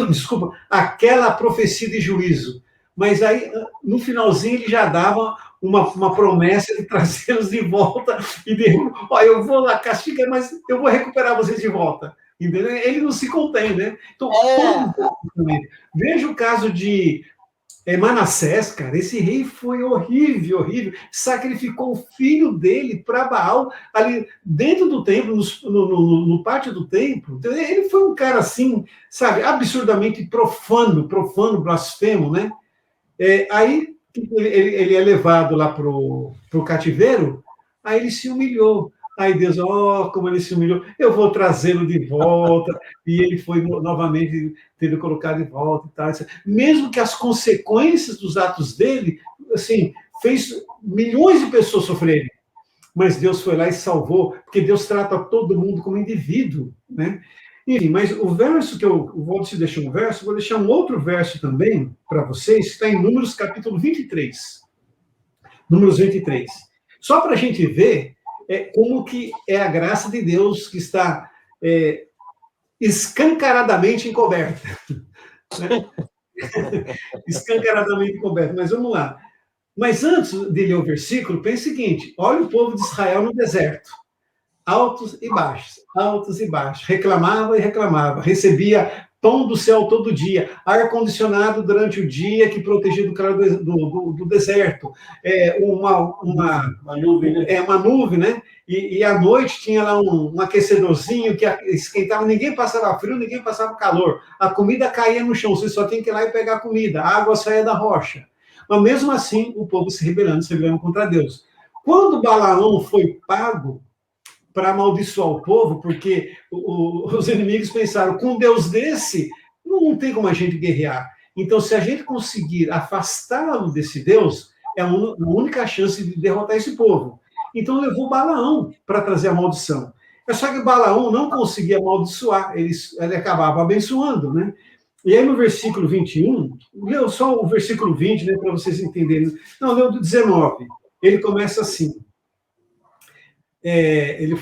desculpa, aquela profecia de juízo. Mas aí, no finalzinho, ele já dava uma promessa de trazê-los de volta, e de, olha, eu vou lá castigar, mas eu vou recuperar vocês de volta. Entendeu? Ele não se contém, né? Então, veja o caso de Manassés, cara, esse rei foi horrível, horrível, sacrificou o filho dele para Baal, ali dentro do templo, no pátio do templo. Ele foi um cara assim, sabe, absurdamente profano, blasfemo, né? Aí ele é levado lá pro cativeiro, aí ele se humilhou. Aí Deus, como ele se humilhou, eu vou trazê-lo de volta, e ele foi novamente tendo colocado de volta e tal. Mesmo que as consequências dos atos dele, assim, fez milhões de pessoas sofrerem. Mas Deus foi lá e salvou, porque Deus trata todo mundo como indivíduo, né? Enfim, mas o verso que o Walter deixou um verso, vou deixar um outro verso também para vocês, que está em Números capítulo 23. Números 23. Só para a gente ver como que é a graça de Deus que está escancaradamente encoberta. Né? Escancaradamente encoberta. Mas vamos lá. Mas antes de ler o versículo, pense o seguinte, olha o povo de Israel no deserto. Altos e baixos, reclamava e reclamava, recebia pão do céu todo dia, ar-condicionado durante o dia que protegia do calor do deserto, uma nuvem, né? Uma nuvem, né? E à noite tinha lá um aquecedorzinho que esquentava, ninguém passava frio, ninguém passava calor, a comida caía no chão, você só tem que ir lá e pegar a comida, a água saía da rocha. Mas mesmo assim, o povo se rebelando contra Deus. Quando Balaão foi pago para amaldiçoar o povo, porque os inimigos pensaram, com um Deus desse, não tem como a gente guerrear. Então, se a gente conseguir afastá-lo desse Deus, é a única chance de derrotar esse povo. Então, levou Balaão para trazer a maldição. É só que Balaão não conseguia amaldiçoar, ele acabava abençoando, né? E aí, no versículo 21, leu só o versículo 20, né, para vocês entenderem. Não, leu do 19. Ele começa assim. Ele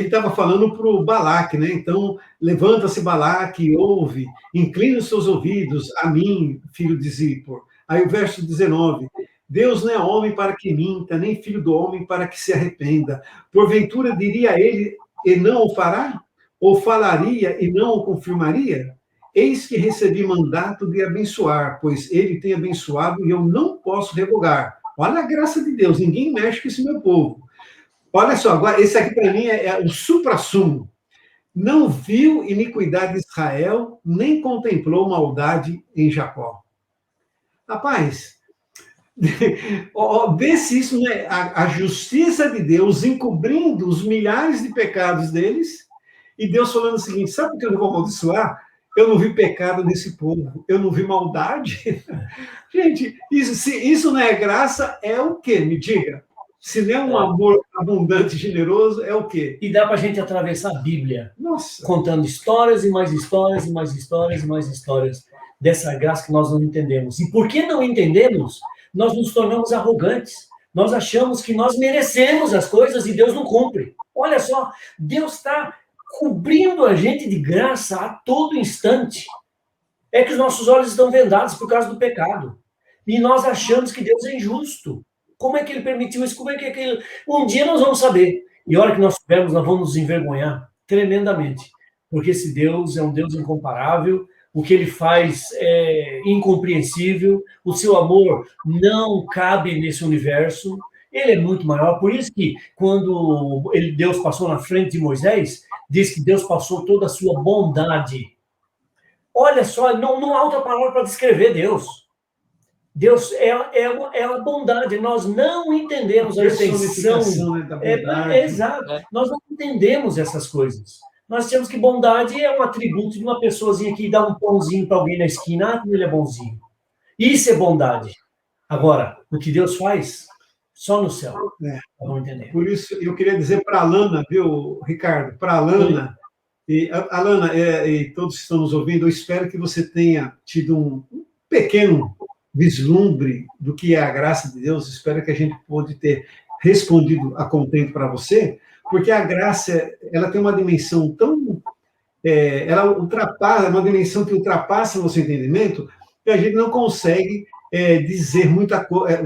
estava falando para o Balaque, né? Então, levanta-se Balaque, ouve, inclina os seus ouvidos a mim, filho de Zippor. Aí o verso 19, Deus não é homem para que minta, nem filho do homem para que se arrependa. Porventura diria ele e não o fará? Ou falaria e não o confirmaria? eis que recebi mandato de abençoar, pois ele tem abençoado e eu não posso revogar. Olha a graça de Deus, ninguém mexe com esse meu povo. Olha só, agora, esse aqui para mim é o suprassumo. Não viu iniquidade de Israel, nem contemplou maldade em Jacó. Rapaz, vê se isso não é a justiça de Deus encobrindo os milhares de pecados deles, e Deus falando o seguinte: sabe por que eu não vou amaldiçoar? Eu não vi pecado nesse povo, eu não vi maldade. Gente, se isso não é graça, é o quê? Me diga. Se não é um amor abundante e generoso, é o quê? E dá para a gente atravessar a Bíblia, contando histórias e mais histórias, e mais histórias, e mais histórias dessa graça que nós não entendemos. E por que não entendemos, nós nos tornamos arrogantes. Nós achamos que nós merecemos as coisas e Deus não cumpre. Olha só, Deus está cobrindo a gente de graça a todo instante. É que os nossos olhos estão vendados por causa do pecado. E nós achamos que Deus é injusto. Como é que ele permitiu isso? Como é que aquilo... Um dia nós vamos saber. E a hora que nós soubermos, nós vamos nos envergonhar tremendamente. Porque esse Deus é um Deus incomparável. O que ele faz é incompreensível. O seu amor não cabe nesse universo. Ele é muito maior. Por isso que quando Deus passou na frente de Moisés, diz que Deus passou toda a sua bondade. Olha só, não há outra palavra para descrever Deus. Deus é a bondade. Nós não entendemos a extensão. Exato. Nós não entendemos essas coisas. Nós temos que bondade é um atributo de uma pessoazinha que dá um pãozinho para alguém na esquina, como ele é bonzinho. Isso é bondade. Agora, o que Deus faz, só no céu. Vamos entender. Por isso, eu queria dizer para a Alana, viu, Ricardo? Para a Alana, e Alana, e todos que estão nos ouvindo, eu espero que você tenha tido um pequeno vislumbre do que é a graça de Deus. Espero que a gente pode ter respondido a contento para você, porque a graça, ela tem uma dimensão tão... ela ultrapassa, uma dimensão que ultrapassa o nosso entendimento, que a gente não consegue dizer muita coisa,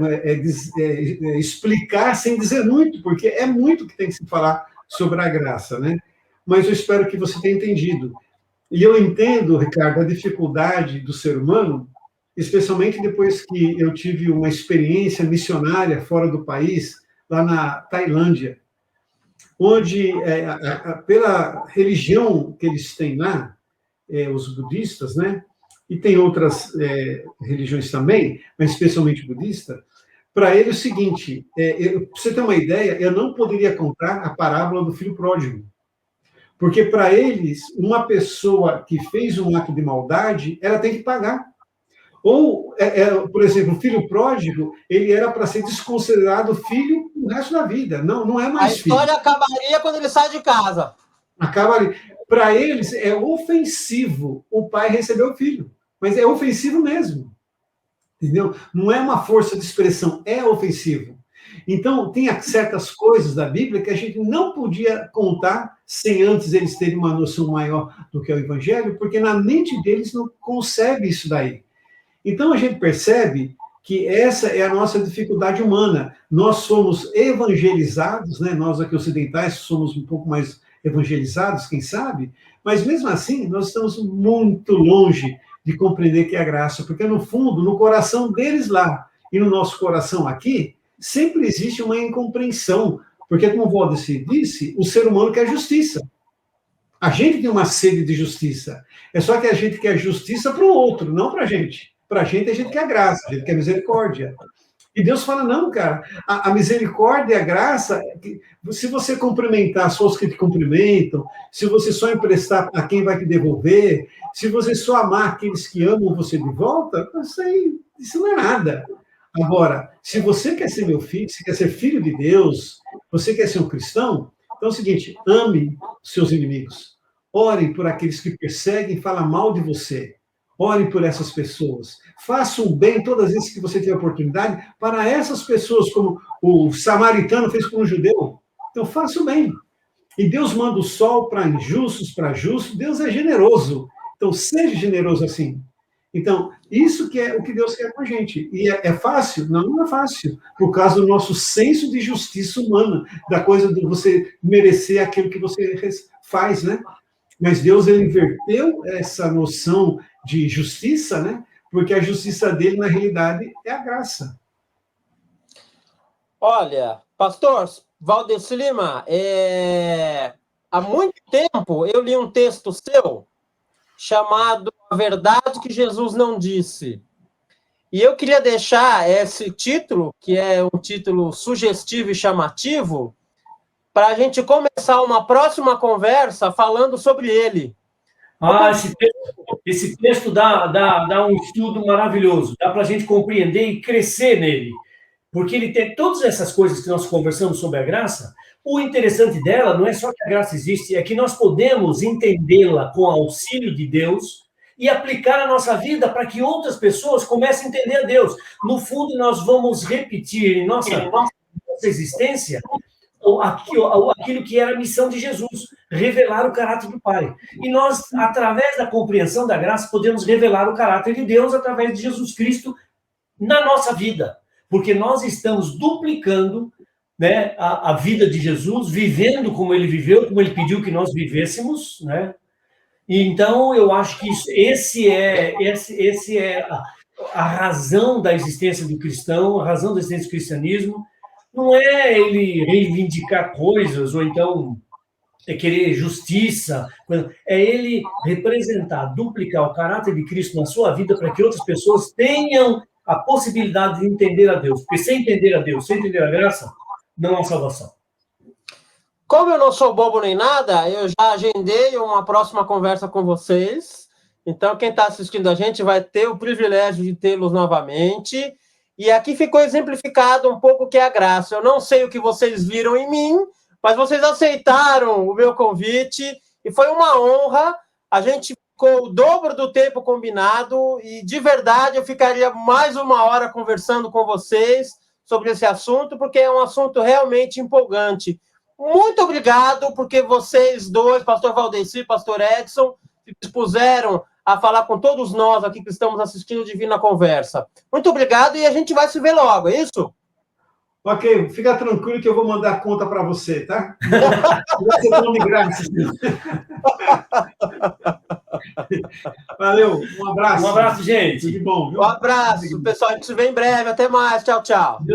explicar sem dizer muito, porque é muito que tem que se falar sobre a graça, né? Mas eu espero que você tenha entendido. E eu entendo, Ricardo, a dificuldade do ser humano, especialmente depois que eu tive uma experiência missionária fora do país, lá na Tailândia, onde, pela religião que eles têm lá, os budistas, né? E tem outras religiões também, mas especialmente budista, para ele é o seguinte, para você ter uma ideia, eu não poderia contar a parábola do filho pródigo, porque para eles, uma pessoa que fez um ato de maldade, ela tem que pagar. Ou, por exemplo, o filho pródigo, ele era para ser desconsiderado filho o resto da vida. Não é mais filho. A história acabaria quando ele sai de casa. Acaba ali. Para eles, é ofensivo o pai receber o filho. Mas é ofensivo mesmo. Entendeu? Não é uma força de expressão, é ofensivo. Então, tem certas coisas da Bíblia que a gente não podia contar sem antes eles terem uma noção maior do que é o Evangelho, porque na mente deles não concebe isso daí. Então, a gente percebe que essa é a nossa dificuldade humana. Nós somos evangelizados, né? Nós aqui ocidentais somos um pouco mais evangelizados, quem sabe, mas mesmo assim, nós estamos muito longe de compreender que é a graça, porque no fundo, no coração deles lá e no nosso coração aqui, sempre existe uma incompreensão, porque, como o Valdeci disse, o ser humano quer justiça. A gente tem uma sede de justiça. É só que a gente quer justiça para o outro, não para a gente. Para a gente quer graça, a gente quer misericórdia. E Deus fala, não, cara, a misericórdia e a graça, se você cumprimentar as pessoas que te cumprimentam, se você só emprestar a quem vai te devolver, se você só amar aqueles que amam você de volta, isso não é nada. Agora, se você quer ser meu filho, se quer ser filho de Deus, você quer ser um cristão, então é o seguinte, ame seus inimigos. Orem por aqueles que perseguem e falam mal de você. Orem por essas pessoas. Faça o bem todas as vezes que você tiver oportunidade para essas pessoas, como o samaritano fez com o judeu. Então, faça o bem. E Deus manda o sol para injustos, para justos. Deus é generoso. Então, seja generoso assim. Então, isso que é o que Deus quer com a gente. E é fácil? Não é fácil. Por causa do nosso senso de justiça humana, da coisa de você merecer aquilo que você faz, né? Mas Deus, ele inverteu essa noção de justiça, né? Porque a justiça dele, na realidade, é a graça. Olha, pastor Valdeci Lima, há muito tempo eu li um texto seu chamado A Verdade que Jesus Não Disse. E eu queria deixar esse título, que é um título sugestivo e chamativo, para a gente começar uma próxima conversa falando sobre ele. Esse texto dá um estudo maravilhoso, dá para a gente compreender e crescer nele, porque ele tem todas essas coisas que nós conversamos sobre a graça. O interessante dela não é só que a graça existe, é que nós podemos entendê-la com auxílio de Deus e aplicar na nossa vida para que outras pessoas comecem a entender a Deus. No fundo, nós vamos repetir em nossa existência aquilo que era a missão de Jesus, revelar o caráter do Pai. E nós, através da compreensão da graça, podemos revelar o caráter de Deus através de Jesus Cristo na nossa vida, porque nós estamos duplicando, né, a vida de Jesus, vivendo como ele viveu, como ele pediu que nós vivêssemos, né? E então eu acho que esse é a razão da existência do cristão, a razão da existência do cristianismo. Não é ele reivindicar coisas, ou então querer justiça, é ele representar, duplicar o caráter de Cristo na sua vida para que outras pessoas tenham a possibilidade de entender a Deus. Porque sem entender a Deus, sem entender a graça, não há salvação. Como eu não sou bobo nem nada, eu já agendei uma próxima conversa com vocês. Então, quem está assistindo a gente vai ter o privilégio de tê-los novamente. E aqui ficou exemplificado um pouco o que é a graça. Eu não sei o que vocês viram em mim, mas vocês aceitaram o meu convite e foi uma honra. A gente ficou o dobro do tempo combinado e, de verdade, eu ficaria mais uma hora conversando com vocês sobre esse assunto, porque é um assunto realmente empolgante. Muito obrigado, porque vocês dois, pastor Valdeci e pastor Edson, se dispuseram a falar com todos nós aqui que estamos assistindo Divina Conversa. Muito obrigado e a gente vai se ver logo, é isso? Ok, fica tranquilo que eu vou mandar a conta para você, tá? Você toma de graça. Valeu, um abraço. Um abraço, gente. Tudo de bom, viu? Um abraço, pessoal. A gente se vê em breve. Até mais. Tchau, tchau.